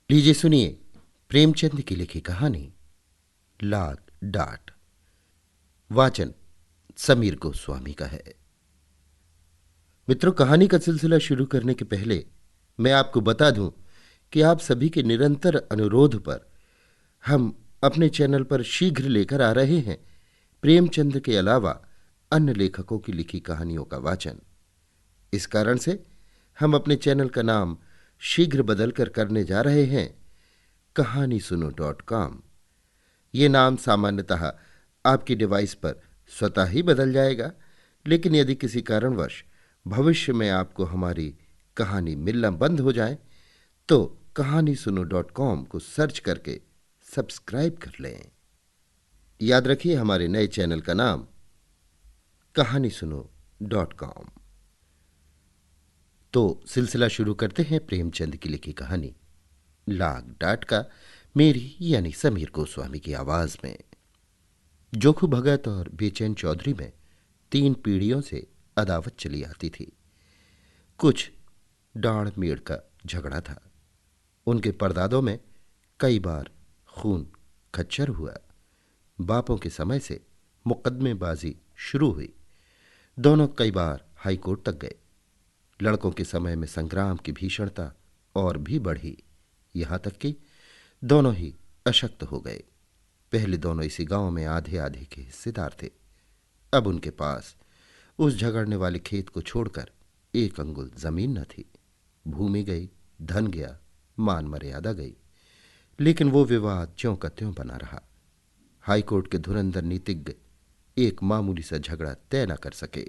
लीजिए सुनिए प्रेमचंद की लिखी कहानी लाग डाट। वाचन समीर गोस्वामी का है। मित्रों, कहानी का सिलसिला शुरू करने के पहले मैं आपको बता दूं कि आप सभी के निरंतर अनुरोध पर हम अपने चैनल पर शीघ्र लेकर आ रहे हैं प्रेमचंद के अलावा अन्य लेखकों की लिखी कहानियों का वाचन। इस कारण से हम अपने चैनल का नाम शीघ्र बदलकर करने जा रहे हैं कहानीसुनो.com। ये नाम सामान्यतः आपकी डिवाइस पर स्वतः ही बदल जाएगा, लेकिन यदि किसी कारणवश भविष्य में आपको हमारी कहानी मिलना बंद हो जाए तो कहानीसुनो.com को सर्च करके सब्सक्राइब कर लें। याद रखिए, हमारे नए चैनल का नाम कहानीसुनो.com। तो सिलसिला शुरू करते हैं प्रेमचंद की लिखी कहानी लाग डाट का, मेरी यानी समीर गोस्वामी की आवाज में। जोखू भगत और बेचैन चौधरी में 3 पीढ़ियों से अदावत चली आती थी। कुछ डाढ़ मेड़ का झगड़ा था। उनके परदादों में कई बार खून खच्चर हुआ। बापों के समय से मुकदमेबाजी शुरू हुई। दोनों कई बार हाईकोर्ट तक गए। लड़कों के समय में संग्राम की भीषणता और भी बढ़ी, यहां तक कि दोनों ही अशक्त हो गए। पहले दोनों इसी गांव में आधे आधे के हिस्सेदार थे। अब उनके पास उस झगड़ने वाले खेत को छोड़कर 1 अंगुल जमीन न थी। भूमि गई, धन गया, मान मर्यादा गई, लेकिन वो विवाद ज्यों का त्यों बना रहा। हाईकोर्ट के धुरंधर नीतिज्ञ एक मामूली सा झगड़ा तय न कर सके।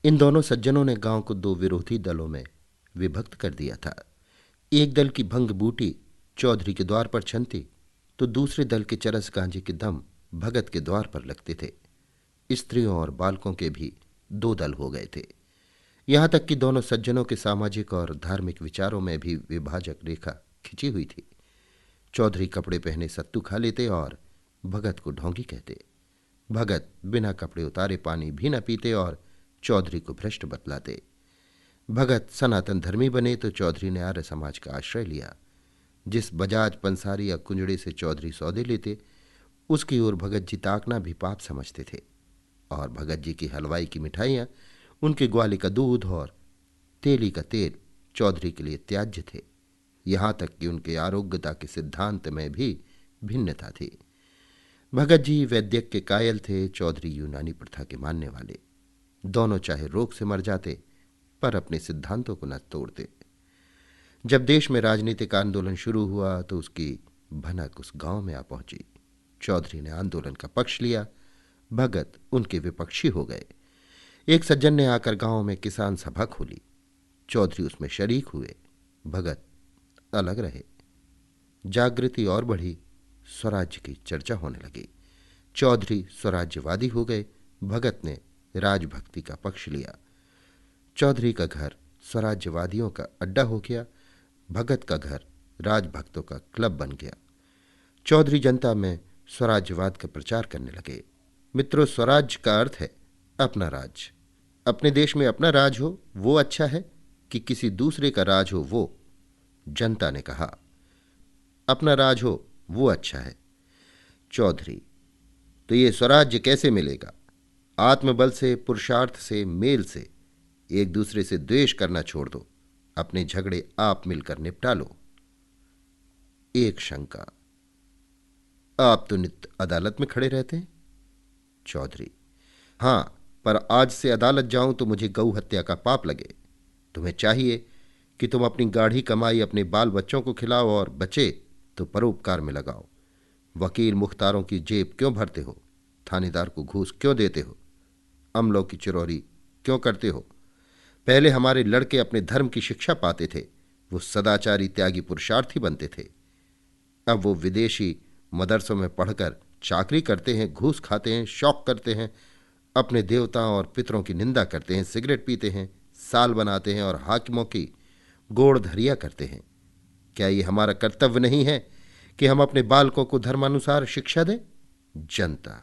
इन दोनों सज्जनों ने गांव को 2 विरोधी दलों में विभक्त कर दिया था। एक दल की भंग बूटी चौधरी के द्वार पर छनती तो दूसरे दल के चरस गांजे के दम भगत के द्वार पर लगते थे। स्त्रियों और बालकों के भी 2 दल हो गए थे। यहां तक कि दोनों सज्जनों के सामाजिक और धार्मिक विचारों में भी विभाजक रेखा खिंची हुई थी। चौधरी कपड़े पहने सत्तू खा लेते और भगत को ढोंगी कहते। भगत बिना कपड़े उतारे पानी भी न पीते और चौधरी को भ्रष्ट बतलाते। भगत सनातन धर्मी बने तो चौधरी ने आर्य समाज का आश्रय लिया। जिस बजाज पंसारी या कुंजड़े से चौधरी सौदे लेते, उसकी ओर भगत जी ताकना भी पाप समझते थे। और भगत जी की हलवाई की मिठाइयां, उनके ग्वाले का दूध और तेली का तेल चौधरी के लिए त्याज्य थे। यहां तक कि उनके आरोग्यता के सिद्धांत में भी भिन्नता थी। भगत जी वैद्यक के कायल थे, चौधरी यूनानी प्रथा के मानने वाले। दोनों चाहे रोग से मर जाते पर अपने सिद्धांतों को न तोड़ते। जब देश में राजनीतिक आंदोलन शुरू हुआ तो उसकी भनक उस गांव में आ पहुंची। चौधरी ने आंदोलन का पक्ष लिया, भगत उनके विपक्षी हो गए। एक सज्जन ने आकर गांव में किसान सभा खोली। चौधरी उसमें शरीक हुए, भगत अलग रहे। जागृति और बढ़ी, स्वराज्य की चर्चा होने लगी। चौधरी स्वराज्यवादी हो गए, भगत ने राजभक्ति का पक्ष लिया। चौधरी का घर स्वराज्यवादियों का अड्डा हो गया, भगत का घर राजभक्तों का क्लब बन गया। चौधरी जनता में स्वराज्यवाद का प्रचार करने लगे। मित्रों, स्वराज्य का अर्थ है अपना राज। अपने देश में अपना राज हो वो अच्छा है कि किसी दूसरे का राज हो वो? जनता ने कहा अपना राज हो वो अच्छा है। चौधरी: तो ये स्वराज्य कैसे मिलेगा? आत्मबल से, पुरुषार्थ से, मेल से। एक दूसरे से द्वेष करना छोड़ दो, अपने झगड़े आप मिलकर निपटा लो। एक शंका: आप तो नित्य अदालत में खड़े रहते हैं। चौधरी: हां, पर आज से अदालत जाऊं तो मुझे गौ हत्या का पाप लगे। तुम्हें चाहिए कि तुम अपनी गाढ़ी कमाई अपने बाल बच्चों को खिलाओ और बचे तो परोपकार में लगाओ। वकील मुख्तारों की जेब क्यों भरते हो? थानेदार को घूस क्यों देते हो? अमलों की चिरौरी क्यों करते हो? पहले हमारे लड़के अपने धर्म की शिक्षा पाते थे, वो सदाचारी त्यागी पुरुषार्थी बनते थे। अब वो विदेशी मदरसों में पढ़कर चाकरी करते हैं, घूस खाते हैं, शौक करते हैं, अपने देवताओं और पितरों की निंदा करते हैं, सिगरेट पीते हैं, साल बनाते हैं और हाकिमों की गोड़ धरिया करते हैं। क्या ये हमारा कर्तव्य नहीं है कि हम अपने बालकों को धर्मानुसार शिक्षा दें? जनता: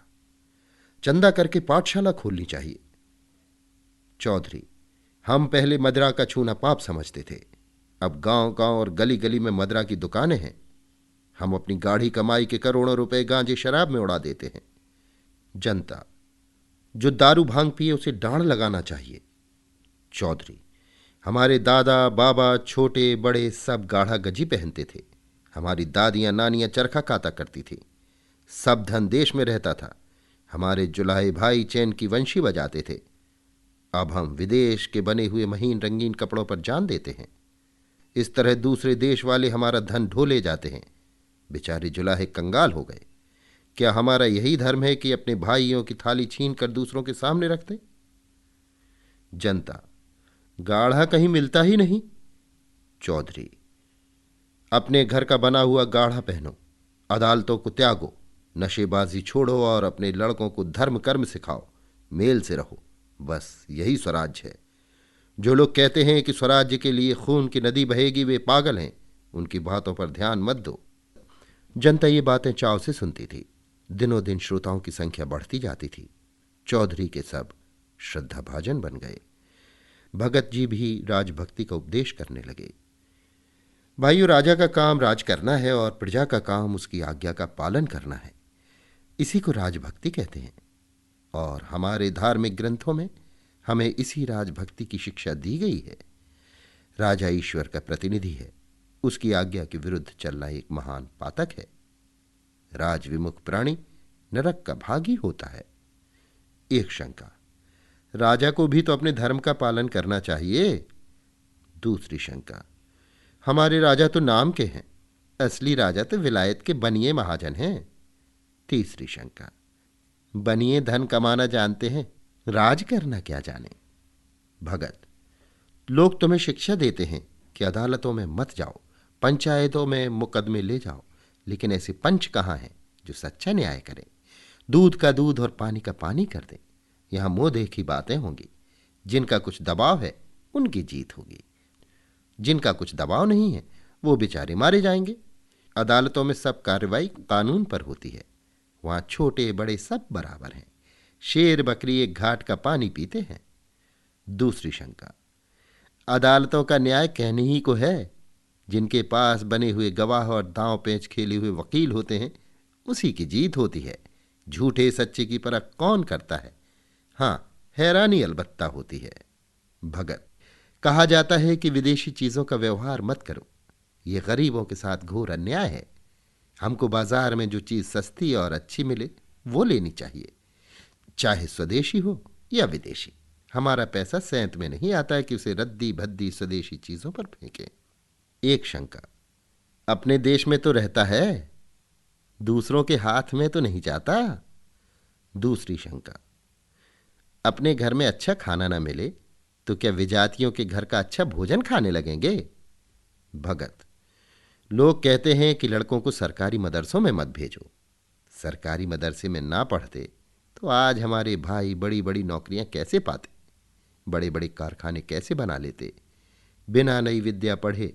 चंदा करके पाठशाला खोलनी चाहिए। चौधरी: हम पहले मदिरा का छूना पाप समझते थे, अब गांव गांव और गली गली में मदरा की दुकानें हैं। हम अपनी गाढ़ी कमाई के करोड़ों रुपए गांजे शराब में उड़ा देते हैं। जनता, जो दारू भांग पिए उसे डांड लगाना चाहिए। चौधरी, हमारे दादा बाबा छोटे बड़े सब गाढ़ा गजी पहनते थे। हमारी दादियां नानियां चरखा काता करती थी। सब धन देश में रहता था। हमारे जुलाहे भाई चैन की वंशी बजाते थे। अब हम विदेश के बने हुए महीन रंगीन कपड़ों पर जान देते हैं। इस तरह दूसरे देश वाले हमारा धन ढो ले जाते हैं। बेचारे जुलाहे कंगाल हो गए। क्या हमारा यही धर्म है कि अपने भाइयों की थाली छीन कर दूसरों के सामने रखते? जनता, गाढ़ा कहीं मिलता ही नहीं। चौधरी, अपने घर का बना हुआ गाढ़ा पहनो, अदालतों को त्यागो, नशेबाजी छोड़ो और अपने लड़कों को धर्म कर्म सिखाओ, मेल से रहो। बस यही स्वराज्य है। जो लोग कहते हैं कि स्वराज्य के लिए खून की नदी बहेगी, वे पागल हैं। उनकी बातों पर ध्यान मत दो। जनता ये बातें चाव से सुनती थी। दिनों दिन श्रोताओं की संख्या बढ़ती जाती थी। चौधरी के सब श्रद्धाभाजन बन गए। भगत जी भी राजभक्ति का उपदेश करने लगे। भाइयों, राजा का काम राज करना है और प्रजा का काम उसकी आज्ञा का पालन करना है। इसी को राजभक्ति कहते हैं और हमारे धार्मिक ग्रंथों में हमें इसी राजभक्ति की शिक्षा दी गई है। राजा ईश्वर का प्रतिनिधि है। उसकी आज्ञा के विरुद्ध चलना एक महान पातक है। राज विमुख प्राणी नरक का भागी होता है। एक शंका, राजा को भी तो अपने धर्म का पालन करना चाहिए। दूसरी शंका, हमारे राजा तो नाम के हैं, असली राजा तो विलायत के बनिए महाजन हैं। तीसरी शंका, बनिए धन कमाना जानते हैं, राज करना क्या जाने। भगत, लोग तुम्हें शिक्षा देते हैं कि अदालतों में मत जाओ, पंचायतों में मुकदमे ले जाओ, लेकिन ऐसे पंच कहाँ हैं जो सच्चा न्याय करें, दूध का दूध और पानी का पानी कर दें। यहां मुंह देखी बातें होंगी। जिनका कुछ दबाव है उनकी जीत होगी, जिनका कुछ दबाव नहीं है वो बेचारे मारे जाएंगे। अदालतों में सब कार्रवाई कानून पर होती है। वहां छोटे बड़े सब बराबर हैं। शेर बकरी एक घाट का पानी पीते हैं। दूसरी शंका, अदालतों का न्याय कहने ही को है। जिनके पास बने हुए गवाह और दांव पेंच खेले हुए वकील होते हैं उसी की जीत होती है। झूठे सच्चे की परख कौन करता है? हां, हैरानी अलबत्ता होती है। भगत, कहा जाता है कि विदेशी चीजों का व्यवहार मत करो। ये गरीबों के साथ घोर अन्याय है। हमको बाजार में जो चीज सस्ती और अच्छी मिले वो लेनी चाहिए, चाहे स्वदेशी हो या विदेशी। हमारा पैसा सेंत में नहीं आता है कि उसे रद्दी भद्दी स्वदेशी चीजों पर फेंके। एक शंका, अपने देश में तो रहता है, दूसरों के हाथ में तो नहीं जाता। दूसरी शंका, अपने घर में अच्छा खाना ना मिले तो क्या विजातियों के घर का अच्छा भोजन खाने लगेंगे? भगत, लोग कहते हैं कि लड़कों को सरकारी मदरसों में मत भेजो। सरकारी मदरसे में ना पढ़ते तो आज हमारे भाई बड़ी बड़ी नौकरियां कैसे पाते, बड़े बड़े कारखाने कैसे बना लेते। बिना नई विद्या पढ़े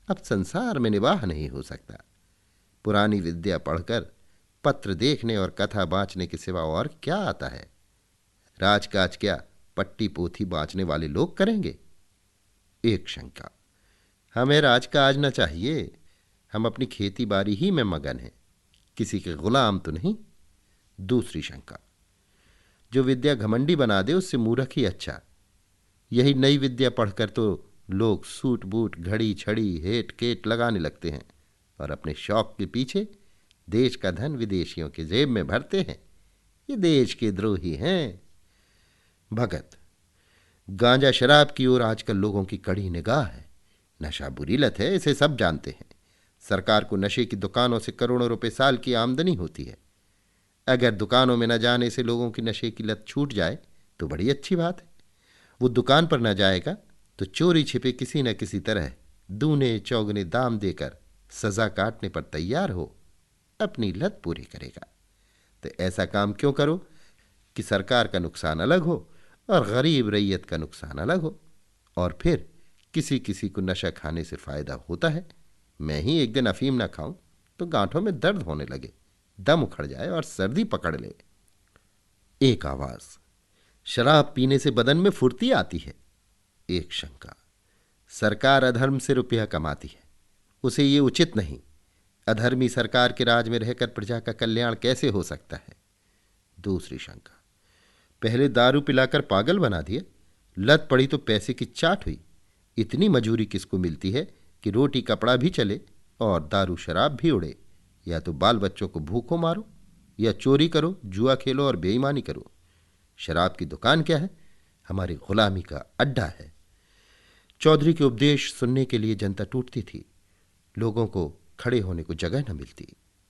अब संसार में निवाह नहीं हो सकता। पुरानी विद्या पढ़कर पत्र देखने और कथा बाँचने के सिवा और क्या आता है? राजकाज क्या पट्टी पोथी बाँचने वाले लोग करेंगे? एक शंका, हमें राजकाज न चाहिए। हम अपनी खेती बाड़ी ही में मगन हैं, किसी के गुलाम तो नहीं। दूसरी शंका, जो विद्या घमंडी बना दे उससे मूर्ख ही अच्छा। यही नई विद्या पढ़कर तो लोग सूट बूट घड़ी छड़ी हेट केट लगाने लगते हैं और अपने शौक के पीछे देश का धन विदेशियों के जेब में भरते हैं। ये देश के द्रोही हैं। भगत, गांजा शराब की ओर आजकल लोगों की कड़ी निगाह है। नशा बुरी लत है, इसे सब जानते हैं। सरकार को नशे की दुकानों से करोड़ों रुपए साल की आमदनी होती है। अगर दुकानों में न जाने से लोगों की नशे की लत छूट जाए तो बड़ी अच्छी बात है। वो दुकान पर न जाएगा तो चोरी छिपे किसी न किसी तरह दूने चौगने दाम देकर सजा काटने पर तैयार हो अपनी लत पूरी करेगा। तो ऐसा काम क्यों करो कि सरकार का नुकसान अलग हो और गरीब रैयत का नुकसान अलग हो। और फिर किसी किसी को नशा खाने से फायदा होता है। मैं ही एक दिन अफीम ना खाऊं तो गांठों में दर्द होने लगे, दम उखड़ जाए और सर्दी पकड़ ले। एक आवाज, शराब पीने से बदन में फुर्ती आती है। एक शंका, सरकार अधर्म से रुपया कमाती है, उसे ये उचित नहीं। अधर्मी सरकार के राज में रहकर प्रजा का कल्याण कैसे हो सकता है? दूसरी शंका, पहले दारू पिलाकर पागल बना दिया, लत पड़ी तो पैसे की चाट हुई। इतनी मजूरी किसको मिलती है कि रोटी कपड़ा भी चले और दारू शराब भी उड़े? या तो बाल बच्चों को भूखों मारो, या चोरी करो, जुआ खेलो और बेईमानी करो। शराब की दुकान क्या है? हमारी गुलामी का अड्डा है। चौधरी के उपदेश सुनने के लिए जनता टूटती थी। लोगों को खड़े होने को जगह न मिलती।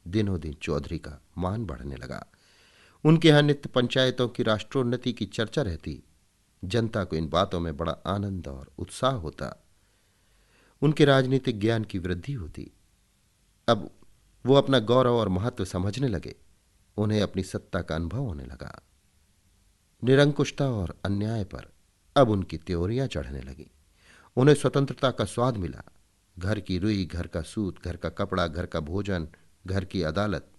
दिनों दिन चौधरी का मान बढ़ने लगा। उनके यहां नित्य पंचायतों की राष्ट्रोन्नति की चर्चा रहती। जनता को इन बातों में बड़ा आनंद और उत्साह होता। उनके राजनीतिक ज्ञान की वृद्धि होती। अब वो अपना गौरव और महत्व समझने लगे। उन्हें अपनी सत्ता का अनुभव होने लगा। निरंकुशता और अन्याय पर अब उनकी त्योरियां चढ़ने लगी। उन्हें स्वतंत्रता का स्वाद मिला। घर की रुई, घर का सूत, घर का कपड़ा, घर का भोजन, घर की अदालत।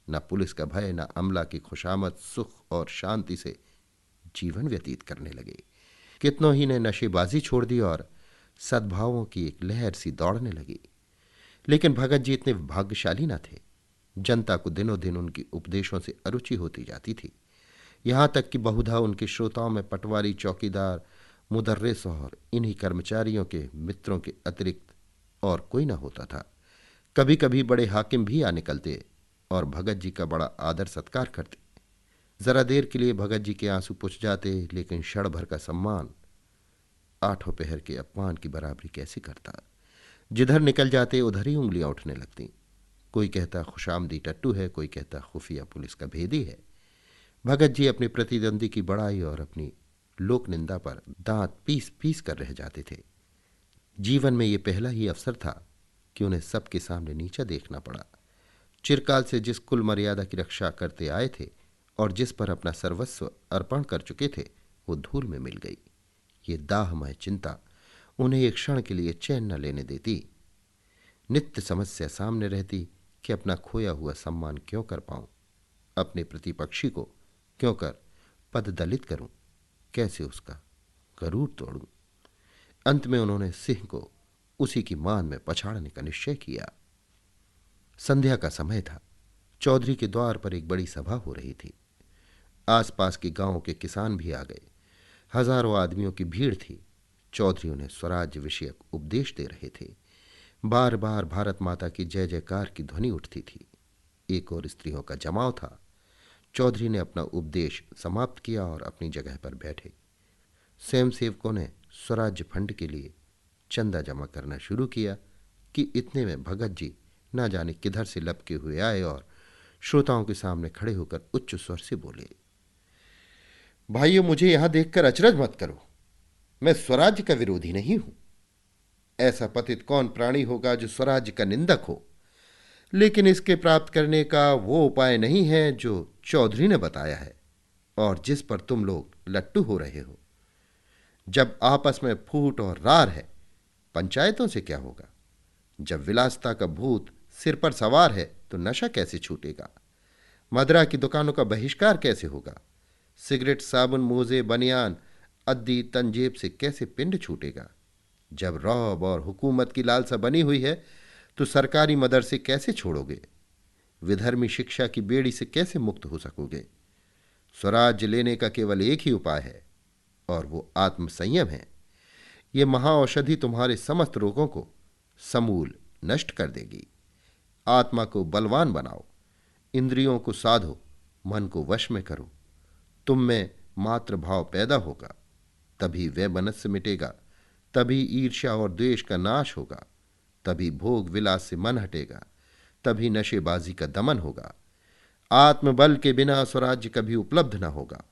न पुलिस का भय, न अमला की खुशामद, सुख और शांति से जीवन व्यतीत करने लगे। कितनों ही ने नशेबाजी छोड़ दी और सद्भावों की एक लहर सी दौड़ने लगी। लेकिन भगत जी इतने भाग्यशाली न थे। जनता को दिनों दिन उनके उपदेशों से अरुचि होती जाती थी। यहां तक कि बहुधा उनके श्रोताओं में पटवारी, चौकीदार, मुदर्रिस और इन्हीं कर्मचारियों के मित्रों के अतिरिक्त और कोई न होता था। कभी कभी बड़े हाकिम भी आ निकलते और भगत जी का बड़ा आदर सत्कार करते। जरा देर के लिए भगत जी के आंसू पुछ जाते, लेकिन क्षण भर का सम्मान आठों पहर के अपमान की बराबरी कैसे करता। जिधर निकल जाते उधर ही उंगलियां उठने लगती। कोई कहता खुशामदी टट्टू है, कोई कहता खुफिया पुलिस का भेदी है। भगत जी अपने प्रतिद्वंदी की बड़ाई और अपनी लोक निंदा पर दांत पीस पीस कर रह जाते थे। जीवन में ये पहला ही अवसर था कि उन्हें सबके सामने नीचा देखना पड़ा। चिरकाल से जिस कुल मर्यादा की रक्षा करते आए थे और जिस पर अपना सर्वस्व अर्पण कर चुके थे, वो धूल में मिल गई। ये दाहमय चिंता उन्हें एक क्षण के लिए चैन न लेने देती। नित्य समस्या सामने रहती कि अपना खोया हुआ सम्मान क्यों कर पाऊं, अपने प्रतिपक्षी को क्यों कर पद दलित करूं, कैसे उसका गरूर तोड़ूं। अंत में उन्होंने सिंह को उसी की मान में पछाड़ने का निश्चय किया। संध्या का समय था। चौधरी के द्वार पर एक बड़ी सभा हो रही थी। आसपास के गांवों के किसान भी आ गए। हजारों आदमियों की भीड़ थी। चौधरी उन्हें स्वराज्य विषयक उपदेश दे रहे थे। बार बार भारत माता की जय जयकार की ध्वनि उठती थी। एक और स्त्रियों का जमाव था। चौधरी ने अपना उपदेश समाप्त किया और अपनी जगह पर बैठे। स्वयंसेवकों ने स्वराज्य फंड के लिए चंदा जमा करना शुरू किया कि इतने में भगत जी ना जाने किधर से लपके हुए आए और श्रोताओं के सामने खड़े होकर उच्च स्वर से बोले, भाइयों, मुझे यहां देखकर अचरज मत करो। मैं स्वराज्य का विरोधी नहीं हूं। ऐसा पतित कौन प्राणी होगा जो स्वराज्य का निंदक हो। लेकिन इसके प्राप्त करने का वो उपाय नहीं है जो चौधरी ने बताया है और जिस पर तुम लोग लट्टू हो रहे हो। जब आपस में फूट और रार है, पंचायतों से क्या होगा? जब विलासिता का भूत सिर पर सवार है तो नशा कैसे छूटेगा? मदिरा की दुकानों का बहिष्कार कैसे होगा? सिगरेट, साबुन, मोजे, बनियान, अद्दी, तंजेब से कैसे पिंड छूटेगा? जब रौब और हुकूमत की लालसा बनी हुई है तो सरकारी मदरसे कैसे छोड़ोगे? विधर्मी शिक्षा की बेड़ी से कैसे मुक्त हो सकोगे? स्वराज्य लेने का केवल एक ही उपाय है और वो आत्मसंयम है। ये महाऔषधि तुम्हारे समस्त रोगों को समूल नष्ट कर देगी। आत्मा को बलवान बनाओ, इंद्रियों को साधो, मन को वश में करो। तुम में मात्र भाव पैदा होगा, तभी वैमनस्य मिटेगा, तभी ईर्ष्या और द्वेष का नाश होगा, तभी भोग विलास से मन हटेगा, तभी नशेबाजी का दमन होगा। आत्मबल के बिना स्वराज्य कभी उपलब्ध न होगा।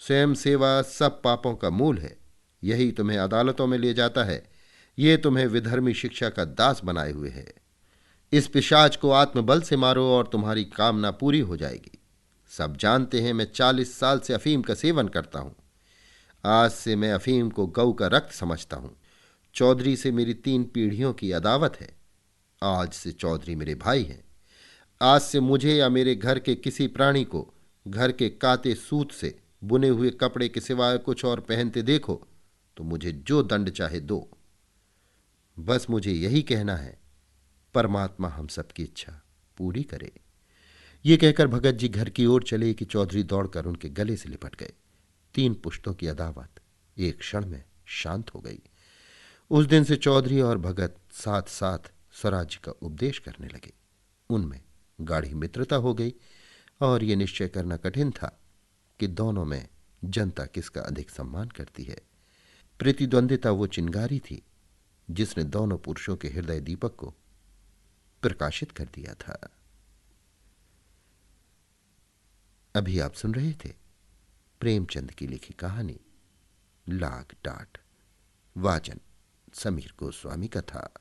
स्वयं सेवा सब पापों का मूल है। यही तुम्हें अदालतों में ले जाता है। ये तुम्हें विधर्मी शिक्षा का दास बनाए हुए है। इस पिशाच को आत्मबल से मारो और तुम्हारी कामना पूरी हो जाएगी। सब जानते हैं मैं 40 साल से अफीम का सेवन करता हूं। आज से मैं अफीम को गऊ का रक्त समझता हूं। चौधरी से मेरी 3 पीढ़ियों की अदावत है। आज से चौधरी मेरे भाई हैं। आज से मुझे या मेरे घर के किसी प्राणी को घर के काते सूत से बुने हुए कपड़े के सिवाय कुछ और पहनते देखो तो मुझे जो दंड चाहे दो। बस मुझे यही कहना है, परमात्मा हम सबकी इच्छा पूरी करे। ये कहकर भगत जी घर की ओर चले कि चौधरी दौड़कर उनके गले से लिपट गए। 3 पुश्तों की अदावत एक क्षण में शांत हो गई। उस दिन से चौधरी और भगत साथ साथ स्वराज्य का उपदेश करने लगे। उनमें गाढ़ी मित्रता हो गई और ये निश्चय करना कठिन था कि दोनों में जनता किसका अधिक सम्मान करती है। प्रतिद्वंदिता वो चिंगारी थी जिसने दोनों पुरुषों के हृदय दीपक को प्रकाशित कर दिया था। अभी आप सुन रहे थे प्रेमचंद की लिखी कहानी लाख डांट। वाचन समीर गोस्वामी का था।